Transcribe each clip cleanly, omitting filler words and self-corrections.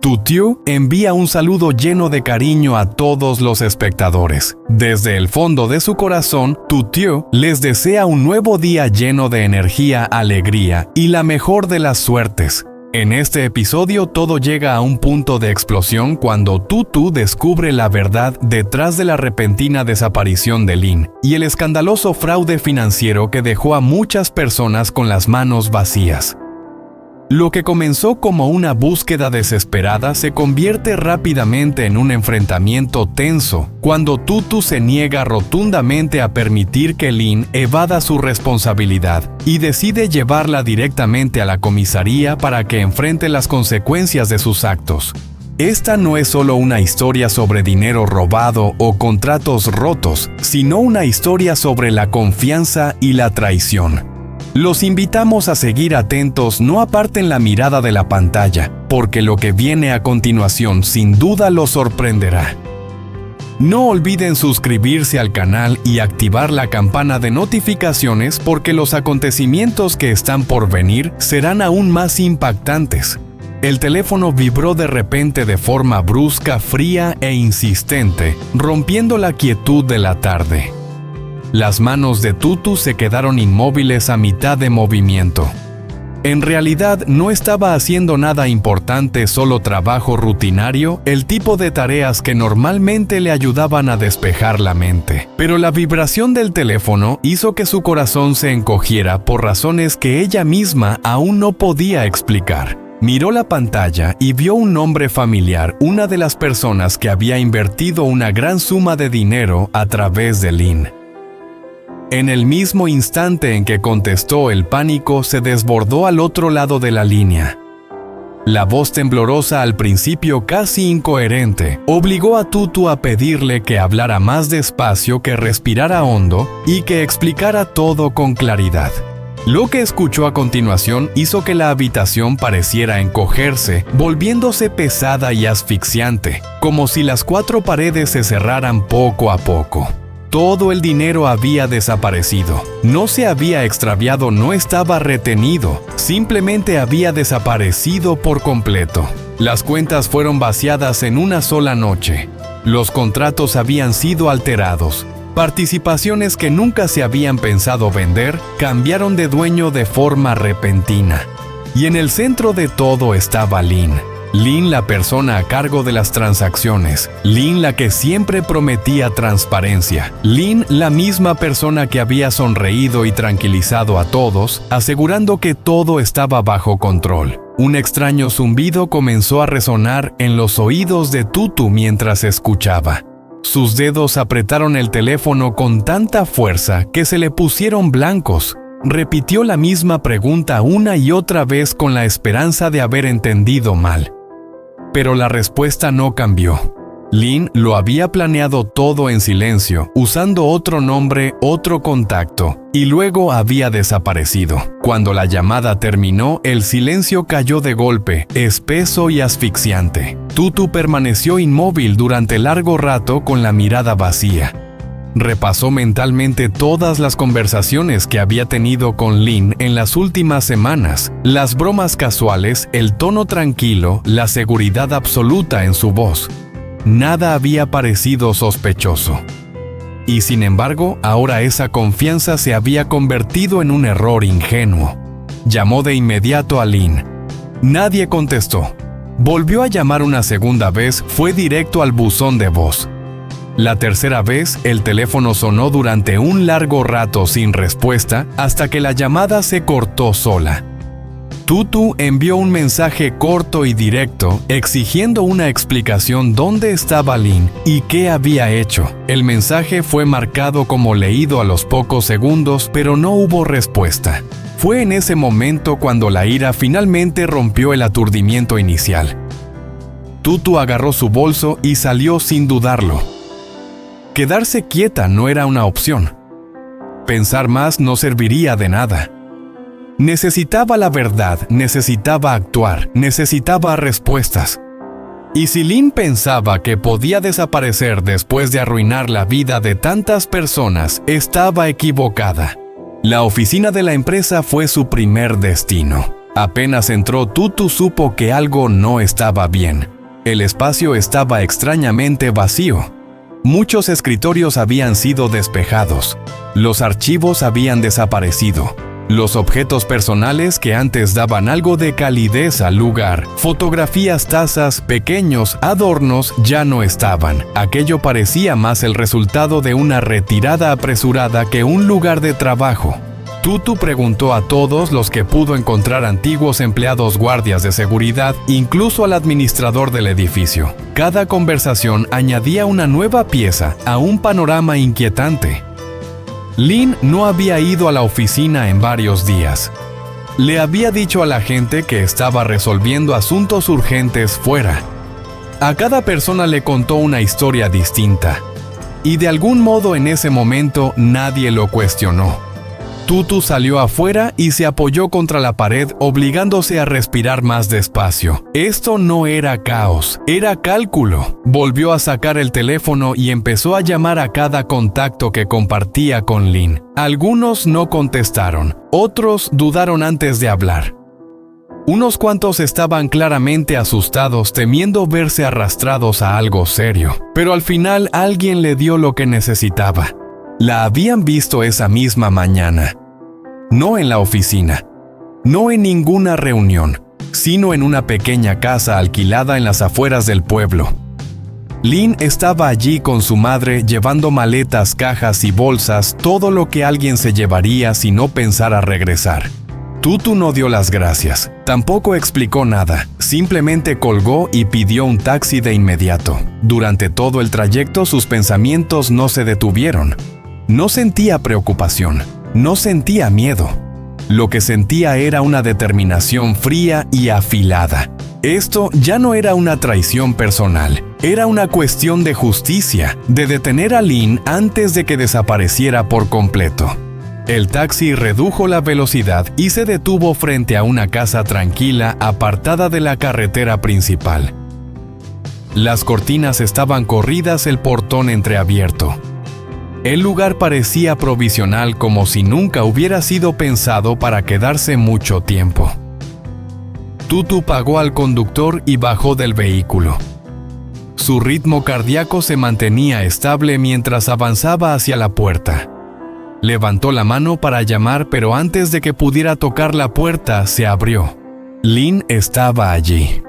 Tutu envía un saludo lleno de cariño a todos los espectadores. Desde el fondo de su corazón, Tutu les desea un nuevo día lleno de energía, alegría y la mejor de las suertes. En este episodio todo llega a un punto de explosión cuando Tutu descubre la verdad detrás de la repentina desaparición de Lynn y el escandaloso fraude financiero que dejó a muchas personas con las manos vacías. Lo que comenzó como una búsqueda desesperada se convierte rápidamente en un enfrentamiento tenso cuando Tutu se niega rotundamente a permitir que Lynn evada su responsabilidad y decide llevarla directamente a la comisaría para que enfrente las consecuencias de sus actos. Esta no es solo una historia sobre dinero robado o contratos rotos, sino una historia sobre la confianza y la traición. Los invitamos a seguir atentos, no aparten la mirada de la pantalla, porque lo que viene a continuación sin duda los sorprenderá. No olviden suscribirse al canal y activar la campana de notificaciones porque los acontecimientos que están por venir serán aún más impactantes. El teléfono vibró de repente de forma brusca, fría e insistente, rompiendo la quietud de la tarde. Las manos de Tutu se quedaron inmóviles a mitad de movimiento. En realidad no estaba haciendo nada importante, solo trabajo rutinario, el tipo de tareas que normalmente le ayudaban a despejar la mente. Pero la vibración del teléfono hizo que su corazón se encogiera por razones que ella misma aún no podía explicar. Miró la pantalla y vio un nombre familiar, una de las personas que había invertido una gran suma de dinero a través de Lynn. En el mismo instante en que contestó, el pánico se desbordó al otro lado de la línea. La voz temblorosa, al principio casi incoherente, obligó a Tutu a pedirle que hablara más despacio, que respirara hondo y que explicara todo con claridad. Lo que escuchó a continuación hizo que la habitación pareciera encogerse, volviéndose pesada y asfixiante, como si las cuatro paredes se cerraran poco a poco. Todo el dinero había desaparecido. No se había extraviado, no estaba retenido. Simplemente había desaparecido por completo. Las cuentas fueron vaciadas en una sola noche. Los contratos habían sido alterados. Participaciones que nunca se habían pensado vender cambiaron de dueño de forma repentina. Y en el centro de todo estaba Lynn. Lynn, la persona a cargo de las transacciones. Lynn, la que siempre prometía transparencia. Lynn, la misma persona que había sonreído y tranquilizado a todos, asegurando que todo estaba bajo control. Un extraño zumbido comenzó a resonar en los oídos de Tutu mientras escuchaba. Sus dedos apretaron el teléfono con tanta fuerza que se le pusieron blancos. Repitió la misma pregunta una y otra vez con la esperanza de haber entendido mal. Pero la respuesta no cambió. Lynn lo había planeado todo en silencio, usando otro nombre, otro contacto, y luego había desaparecido. Cuando la llamada terminó, el silencio cayó de golpe, espeso y asfixiante. Tutu permaneció inmóvil durante largo rato con la mirada vacía. Repasó mentalmente todas las conversaciones que había tenido con Lynn en las últimas semanas, las bromas casuales, el tono tranquilo, la seguridad absoluta en su voz. Nada había parecido sospechoso. Y sin embargo, ahora esa confianza se había convertido en un error ingenuo. Llamó de inmediato a Lynn. Nadie contestó. Volvió a llamar una segunda vez, fue directo al buzón de voz. La tercera vez, el teléfono sonó durante un largo rato sin respuesta hasta que la llamada se cortó sola. Tutu envió un mensaje corto y directo, exigiendo una explicación dónde estaba Lynn y qué había hecho. El mensaje fue marcado como leído a los pocos segundos, pero no hubo respuesta. Fue en ese momento cuando la ira finalmente rompió el aturdimiento inicial. Tutu agarró su bolso y salió sin dudarlo. Quedarse quieta no era una opción. Pensar más no serviría de nada. Necesitaba la verdad, necesitaba actuar, necesitaba respuestas. Y si Lynn pensaba que podía desaparecer después de arruinar la vida de tantas personas, estaba equivocada. La oficina de la empresa fue su primer destino. Apenas entró, Tutu supo que algo no estaba bien. El espacio estaba extrañamente vacío. Muchos escritorios habían sido despejados. Los archivos habían desaparecido. Los objetos personales que antes daban algo de calidez al lugar, fotografías, tazas, pequeños adornos, ya no estaban. Aquello parecía más el resultado de una retirada apresurada que un lugar de trabajo. Tutu preguntó a todos los que pudo encontrar, antiguos empleados, guardias de seguridad, incluso al administrador del edificio. Cada conversación añadía una nueva pieza a un panorama inquietante. Lynn no había ido a la oficina en varios días. Le había dicho a la gente que estaba resolviendo asuntos urgentes fuera. A cada persona le contó una historia distinta. Y de algún modo en ese momento nadie lo cuestionó. Tutu salió afuera y se apoyó contra la pared, obligándose a respirar más despacio. Esto no era caos, era cálculo. Volvió a sacar el teléfono y empezó a llamar a cada contacto que compartía con Lynn. Algunos no contestaron, otros dudaron antes de hablar. Unos cuantos estaban claramente asustados, temiendo verse arrastrados a algo serio. Pero al final alguien le dio lo que necesitaba. La habían visto esa misma mañana. No en la oficina, no en ninguna reunión, sino en una pequeña casa alquilada en las afueras del pueblo. Lynn estaba allí con su madre, llevando maletas, cajas y bolsas, todo lo que alguien se llevaría si no pensara regresar. Tutu no dio las gracias, tampoco explicó nada, simplemente colgó y pidió un taxi de inmediato. Durante todo el trayecto sus pensamientos no se detuvieron. No sentía preocupación, no sentía miedo. Lo que sentía era una determinación fría y afilada. Esto ya no era una traición personal, era una cuestión de justicia, de detener a Lynn antes de que desapareciera por completo. El taxi redujo la velocidad y se detuvo frente a una casa tranquila, apartada de la carretera principal. Las cortinas estaban corridas, el portón entreabierto. El lugar parecía provisional, como si nunca hubiera sido pensado para quedarse mucho tiempo. Tutu pagó al conductor y bajó del vehículo. Su ritmo cardíaco se mantenía estable mientras avanzaba hacia la puerta. Levantó la mano para llamar, pero antes de que pudiera tocar la puerta, se abrió. Lynn estaba allí.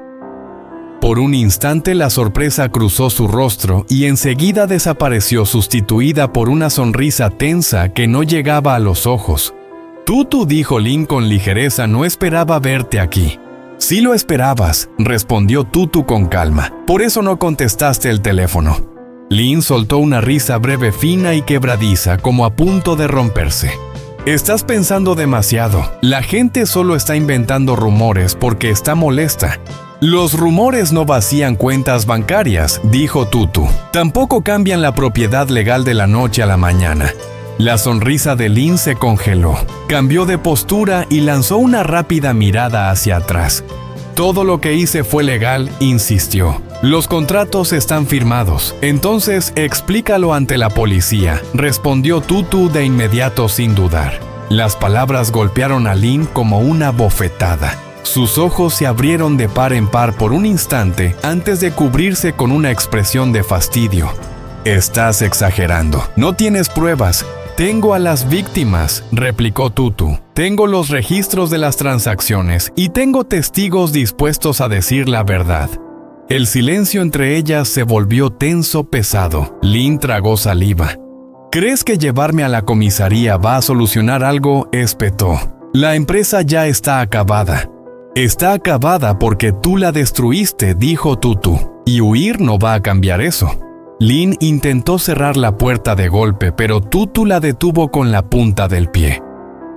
Por un instante la sorpresa cruzó su rostro y enseguida desapareció, sustituida por una sonrisa tensa que no llegaba a los ojos. Tutu, dijo Lynn con ligereza, no esperaba verte aquí. Sí lo esperabas, respondió Tutu con calma. Por eso no contestaste el teléfono. Lynn soltó una risa breve, fina y quebradiza, como a punto de romperse. Estás pensando demasiado. La gente solo está inventando rumores porque está molesta. Los rumores no vacían cuentas bancarias, dijo Tutu. Tampoco cambian la propiedad legal de la noche a la mañana. La sonrisa de Lynn se congeló. Cambió de postura y lanzó una rápida mirada hacia atrás. Todo lo que hice fue legal, insistió. Los contratos están firmados. Entonces explícalo ante la policía, respondió Tutu de inmediato sin dudar. Las palabras golpearon a Lynn como una bofetada. Sus ojos se abrieron de par en par por un instante antes de cubrirse con una expresión de fastidio. Estás exagerando. No tienes pruebas. Tengo a las víctimas, replicó Tutu. Tengo los registros de las transacciones y tengo testigos dispuestos a decir la verdad. El silencio entre ellas se volvió tenso, pesado. Lynn tragó saliva. ¿Crees que llevarme a la comisaría va a solucionar algo?, espetó. La empresa ya está acabada. Está acabada porque tú la destruiste, dijo Tutu. Y huir no va a cambiar eso. Lynn intentó cerrar la puerta de golpe, pero Tutu la detuvo con la punta del pie.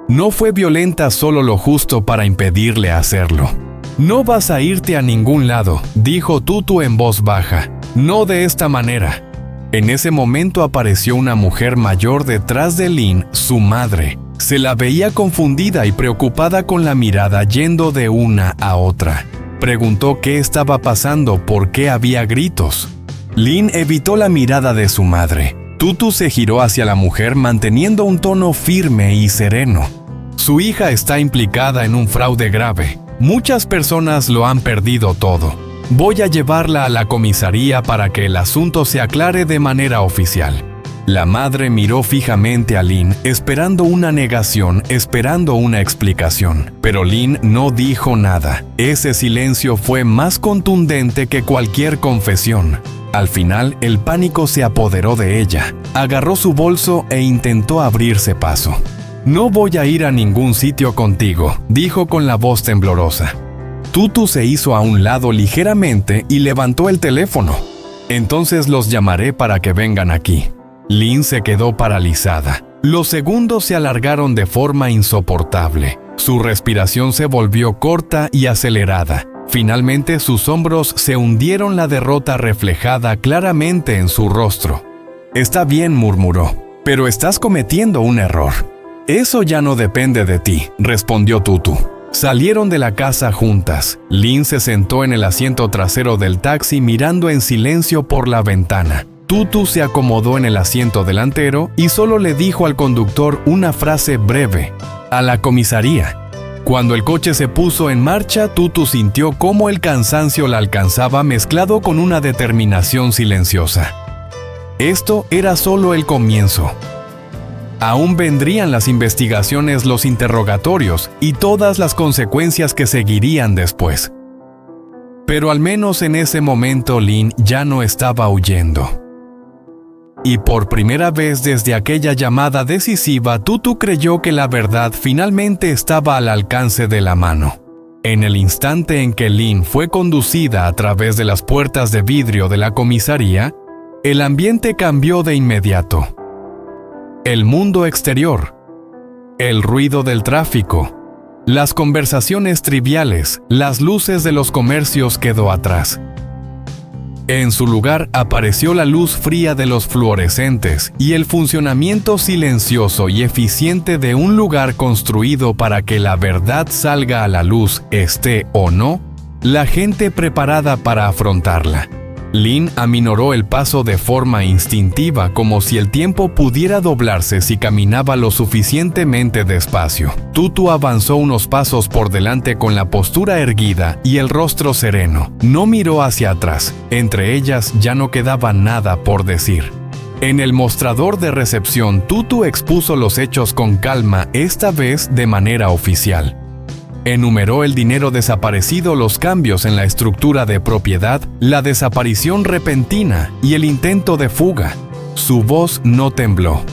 No fue violenta, solo lo justo para impedirle hacerlo. No vas a irte a ningún lado, dijo Tutu en voz baja. No de esta manera. En ese momento apareció una mujer mayor detrás de Lynn, su madre. Se la veía confundida y preocupada, con la mirada yendo de una a otra. Preguntó qué estaba pasando, por qué había gritos. Lynn evitó la mirada de su madre. Tutu se giró hacia la mujer manteniendo un tono firme y sereno. Su hija está implicada en un fraude grave. Muchas personas lo han perdido todo. Voy a llevarla a la comisaría para que el asunto se aclare de manera oficial. La madre miró fijamente a Lynn, esperando una negación, esperando una explicación. Pero Lynn no dijo nada. Ese silencio fue más contundente que cualquier confesión. Al final, el pánico se apoderó de ella. Agarró su bolso e intentó abrirse paso. «No voy a ir a ningún sitio contigo», dijo con la voz temblorosa. Tutu se hizo a un lado ligeramente y levantó el teléfono. «Entonces los llamaré para que vengan aquí». Lynn se quedó paralizada. Los segundos se alargaron de forma insoportable. Su respiración se volvió corta y acelerada. Finalmente sus hombros se hundieron, la derrota reflejada claramente en su rostro. «Está bien», murmuró, «pero estás cometiendo un error». «Eso ya no depende de ti», respondió Tutu. Salieron de la casa juntas. Lynn se sentó en el asiento trasero del taxi mirando en silencio por la ventana. Tutu se acomodó en el asiento delantero y solo le dijo al conductor una frase breve: «A la comisaría». Cuando el coche se puso en marcha, Tutu sintió cómo el cansancio la alcanzaba mezclado con una determinación silenciosa. Esto era solo el comienzo. Aún vendrían las investigaciones, los interrogatorios y todas las consecuencias que seguirían después. Pero al menos en ese momento Lynn ya no estaba huyendo. Y por primera vez desde aquella llamada decisiva, Tutu creyó que la verdad finalmente estaba al alcance de la mano. En el instante en que Lynn fue conducida a través de las puertas de vidrio de la comisaría, el ambiente cambió de inmediato. El mundo exterior, el ruido del tráfico, las conversaciones triviales, las luces de los comercios quedó atrás. En su lugar apareció la luz fría de los fluorescentes y el funcionamiento silencioso y eficiente de un lugar construido para que la verdad salga a la luz, esté o no, la gente preparada para afrontarla. Lynn aminoró el paso de forma instintiva, como si el tiempo pudiera doblarse si caminaba lo suficientemente despacio. Tutu avanzó unos pasos por delante con la postura erguida y el rostro sereno. No miró hacia atrás. Entre ellas ya no quedaba nada por decir. En el mostrador de recepción, Tutu expuso los hechos con calma, esta vez de manera oficial. Enumeró el dinero desaparecido, los cambios en la estructura de propiedad, la desaparición repentina y el intento de fuga. Su voz no tembló.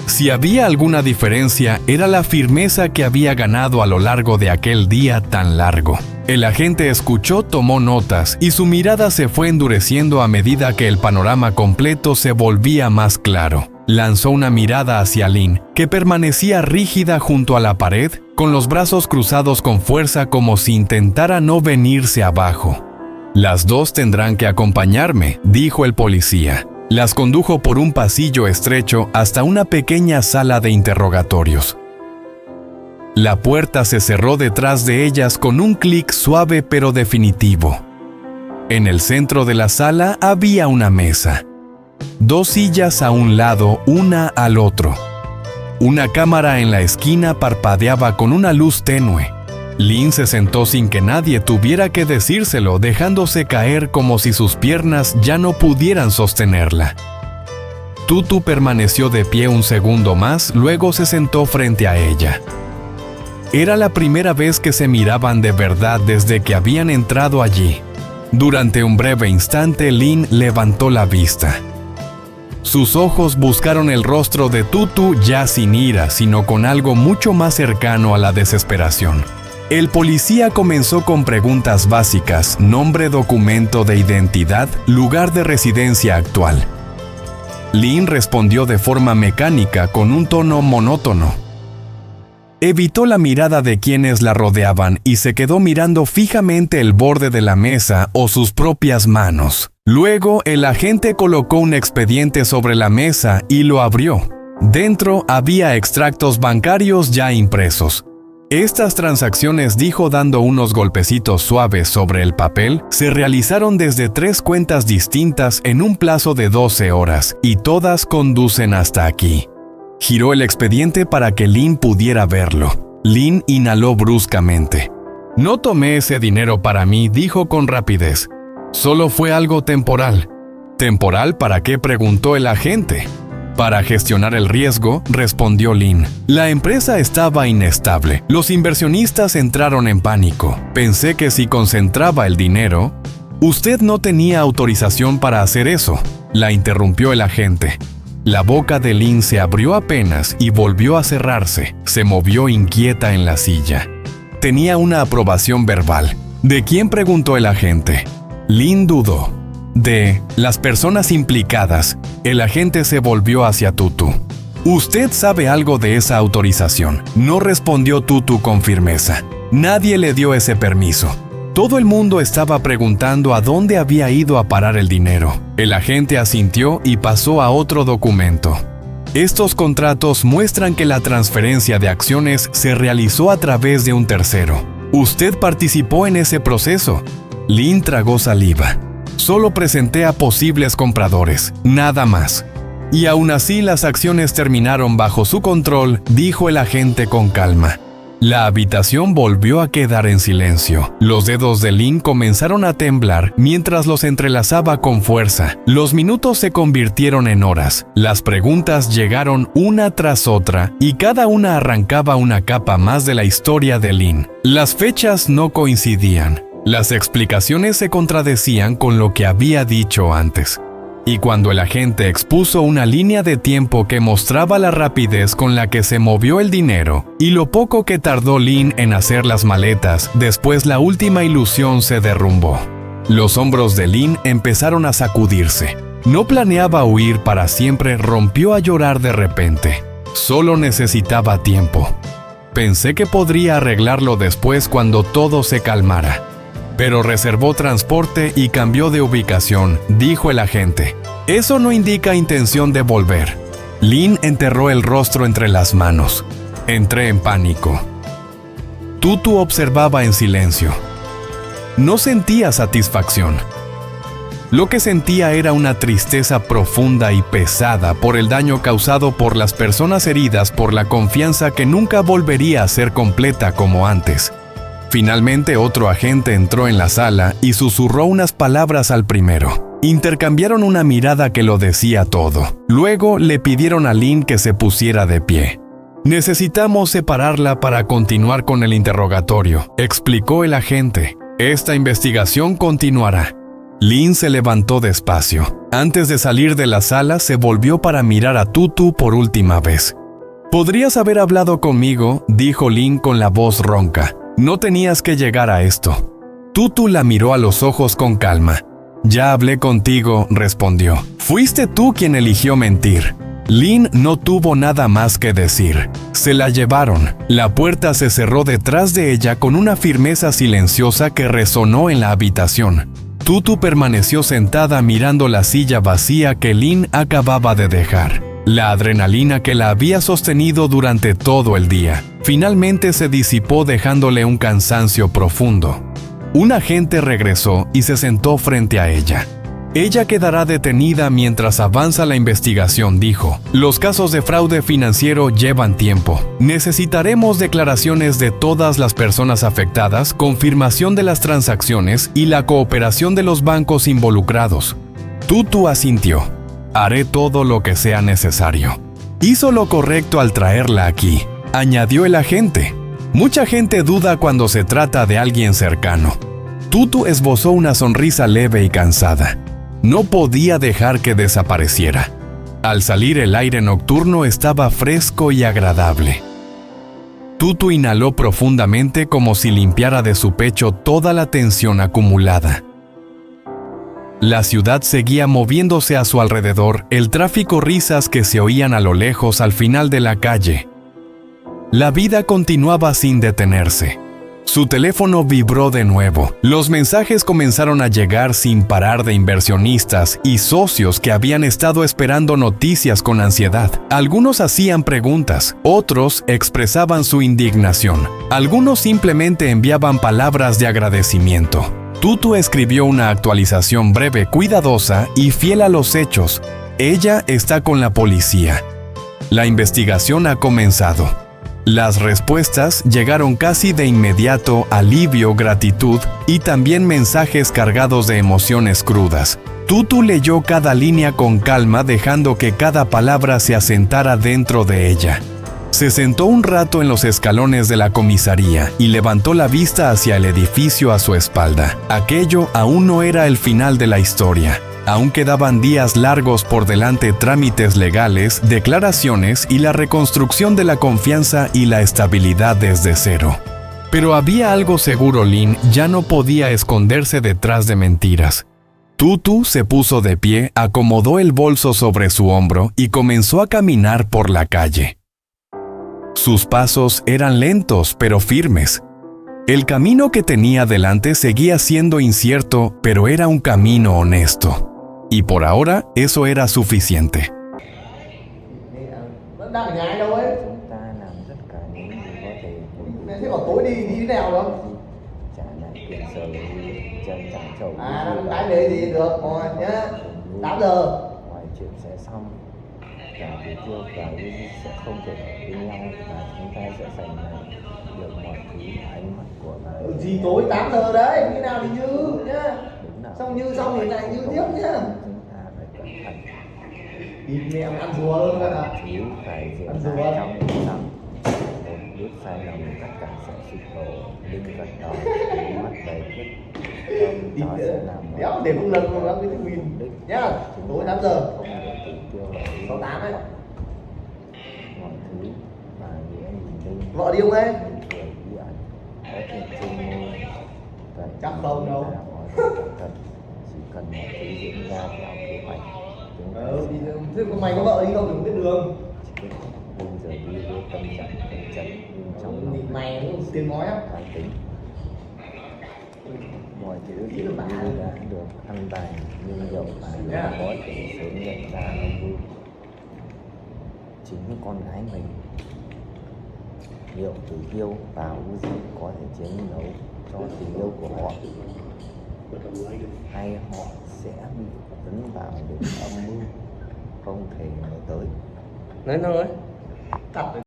Si había alguna diferencia, era la firmeza que había ganado a lo largo de aquel día tan largo. El agente escuchó, tomó notas y su mirada se fue endureciendo a medida que el panorama completo se volvía más claro. Lanzó una mirada hacia Lynn, que permanecía rígida junto a la pared, con los brazos cruzados con fuerza como si intentara no venirse abajo. «Las dos tendrán que acompañarme», dijo el policía. Las condujo por un pasillo estrecho hasta una pequeña sala de interrogatorios. La puerta se cerró detrás de ellas con un clic suave pero definitivo. En el centro de la sala había una mesa. 2 sillas a un lado, una al otro. Una cámara en la esquina parpadeaba con una luz tenue. Lynn se sentó sin que nadie tuviera que decírselo, dejándose caer como si sus piernas ya no pudieran sostenerla. Tutu permaneció de pie un segundo más, luego se sentó frente a ella. Era la primera vez que se miraban de verdad desde que habían entrado allí. Durante un breve instante, Lynn levantó la vista. Sus ojos buscaron el rostro de Tutu ya sin ira, sino con algo mucho más cercano a la desesperación. El policía comenzó con preguntas básicas: nombre, documento de identidad, lugar de residencia actual. Lynn respondió de forma mecánica con un tono monótono. Evitó la mirada de quienes la rodeaban y se quedó mirando fijamente el borde de la mesa o sus propias manos. Luego, el agente colocó un expediente sobre la mesa y lo abrió. Dentro había extractos bancarios ya impresos. Estas transacciones, dijo dando unos golpecitos suaves sobre el papel, se realizaron desde 3 cuentas distintas en un plazo de 12 horas y todas conducen hasta aquí. Giró el expediente para que Lin pudiera verlo. Lin inhaló bruscamente. No tomé ese dinero para mí, dijo con rapidez. Solo fue algo temporal. ¿Temporal para qué?, preguntó el agente. Para gestionar el riesgo, respondió Lin. La empresa estaba inestable. Los inversionistas entraron en pánico. Pensé que si concentraba el dinero... Usted no tenía autorización para hacer eso, la interrumpió el agente. La boca de Lin se abrió apenas y volvió a cerrarse. Se movió inquieta en la silla. Tenía una aprobación verbal. ¿De quién?, preguntó el agente. Lin dudó. De las personas implicadas. El agente se volvió hacia Tutu. «Usted sabe algo de esa autorización», no respondió Tutu con firmeza. Nadie le dio ese permiso. Todo el mundo estaba preguntando a dónde había ido a parar el dinero. El agente asintió y pasó a otro documento. Estos contratos muestran que la transferencia de acciones se realizó a través de un tercero. Usted participó en ese proceso. Lin tragó saliva. Solo presenté a posibles compradores, nada más. Y aún así las acciones terminaron bajo su control, dijo el agente con calma. La habitación volvió a quedar en silencio. Los dedos de Lin comenzaron a temblar mientras los entrelazaba con fuerza. Los minutos se convirtieron en horas. Las preguntas llegaron una tras otra y cada una arrancaba una capa más de la historia de Lin. Las fechas no coincidían. Las explicaciones se contradecían con lo que había dicho antes. Y cuando el agente expuso una línea de tiempo que mostraba la rapidez con la que se movió el dinero y lo poco que tardó Lin en hacer las maletas, después la última ilusión se derrumbó. Los hombros de Lin empezaron a sacudirse. No planeaba huir para siempre, rompió a llorar de repente. Solo necesitaba tiempo. Pensé que podría arreglarlo después cuando todo se calmara. Pero reservó transporte y cambió de ubicación, dijo el agente. Eso no indica intención de volver. Lin enterró el rostro entre las manos. Entré en pánico. Tutu observaba en silencio. No sentía satisfacción. Lo que sentía era una tristeza profunda y pesada por el daño causado por las personas heridas, por la confianza que nunca volvería a ser completa como antes. Finalmente otro agente entró en la sala y susurró unas palabras al primero. Intercambiaron una mirada que lo decía todo. Luego le pidieron a Lin que se pusiera de pie. «Necesitamos separarla para continuar con el interrogatorio», explicó el agente. «Esta investigación continuará». Lin se levantó despacio. Antes de salir de la sala se volvió para mirar a Tutu por última vez. «Podrías haber hablado conmigo», dijo Lin con la voz ronca. «No tenías que llegar a esto». Tutu la miró a los ojos con calma. «Ya hablé contigo», respondió. «Fuiste tú quien eligió mentir». Lin no tuvo nada más que decir. Se la llevaron. La puerta se cerró detrás de ella con una firmeza silenciosa que resonó en la habitación. Tutu permaneció sentada mirando la silla vacía que Lin acababa de dejar. La adrenalina que la había sostenido durante todo el día finalmente se disipó, dejándole un cansancio profundo. Un agente regresó y se sentó frente a ella. «Ella quedará detenida mientras avanza la investigación», dijo. «Los casos de fraude financiero llevan tiempo. Necesitaremos declaraciones de todas las personas afectadas, confirmación de las transacciones y la cooperación de los bancos involucrados». Tutu asintió. «Haré todo lo que sea necesario». «Hizo lo correcto al traerla aquí», añadió el agente. «Mucha gente duda cuando se trata de alguien cercano». Tutu esbozó una sonrisa leve y cansada. No podía dejar que desapareciera. Al salir, el aire nocturno estaba fresco y agradable. Tutu inhaló profundamente como si limpiara de su pecho toda la tensión acumulada. La ciudad seguía moviéndose a su alrededor, el tráfico, risas que se oían a lo lejos al final de la calle. La vida continuaba sin detenerse. Su teléfono vibró de nuevo. Los mensajes comenzaron a llegar sin parar de inversionistas y socios que habían estado esperando noticias con ansiedad. Algunos hacían preguntas, otros expresaban su indignación. Algunos simplemente enviaban palabras de agradecimiento. Tutu escribió una actualización breve, cuidadosa y fiel a los hechos. «Ella está con la policía». La investigación ha comenzado. Las respuestas llegaron casi de inmediato, alivio, gratitud y también mensajes cargados de emociones crudas. Tutu leyó cada línea con calma, dejando que cada palabra se asentara dentro de ella. Se sentó un rato en los escalones de la comisaría y levantó la vista hacia el edificio a su espalda. Aquello aún no era el final de la historia. Aún quedaban días largos por delante, trámites legales, declaraciones y la reconstrucción de la confianza y la estabilidad desde cero. Pero había algo seguro, Lynn ya no podía esconderse detrás de mentiras. Tutu se puso de pie, acomodó el bolso sobre su hombro y comenzó a caminar por la calle. Sus pasos eran lentos pero firmes. El camino que tenía delante seguía siendo incierto, pero era un camino honesto. Y por ahora eso era suficiente. Chúng ta làm tất cả những gì có thể để trả lại tiền sở hữu chân chẳng chậu ngoài chuyện sẽ xong, cả Thủ Tiêu và Uzi sẽ không thể ở bên nhau và chúng ta sẽ giành lại được mọi thứ ở ánh mắt của bà. Gì tối 8 giờ đấy, khi nào thì Như nhá. Xong Như xong thì lại Như tiếp nhá. Chúng ta phải cẩn thận. Ít mẹ ăn rùa hơn Mọi à. thứ phải diễn ra trong yên lặng. Một bước sai lầm tất cả sẽ sụp đổ. Linh gật đầu, mắt đầy quyết tâm nó sẽ làm Đéo để không lần mà nó cái mình nhá. Tối 8 giờ. Không để Thủ Tiêu ở yên 68 đấy. mọi thứ mà nghĩa nhìn Linh. Vợ đi không ấy? Cười bí ẩn có thể trên môi. Vậy Chắc không đâu. chúng ta nói cẩn thận. Chỉ cần mọi thứ diễn ra theo kế hoạch. Chúng ta Thì sẽ thế mày có vợ đi không thì không biết đường. Linh giờ đi với tâm trạng phấn chấn nhưng trong lòng Thì mày cũng tiếng nói á. bản tính. Mọi thứ dường như đã được ăn bài nhưng dẫu bà luôn có thể sớm nhận ra âm mưu. Chính con gái mình. Liệu Thủ Tiêu và Uzi có thể chiến đấu cho tình yêu của họ, hay họ sẽ bị dẫn vào đường âm mưu không thể ngờ tới. Nói thôi. Thật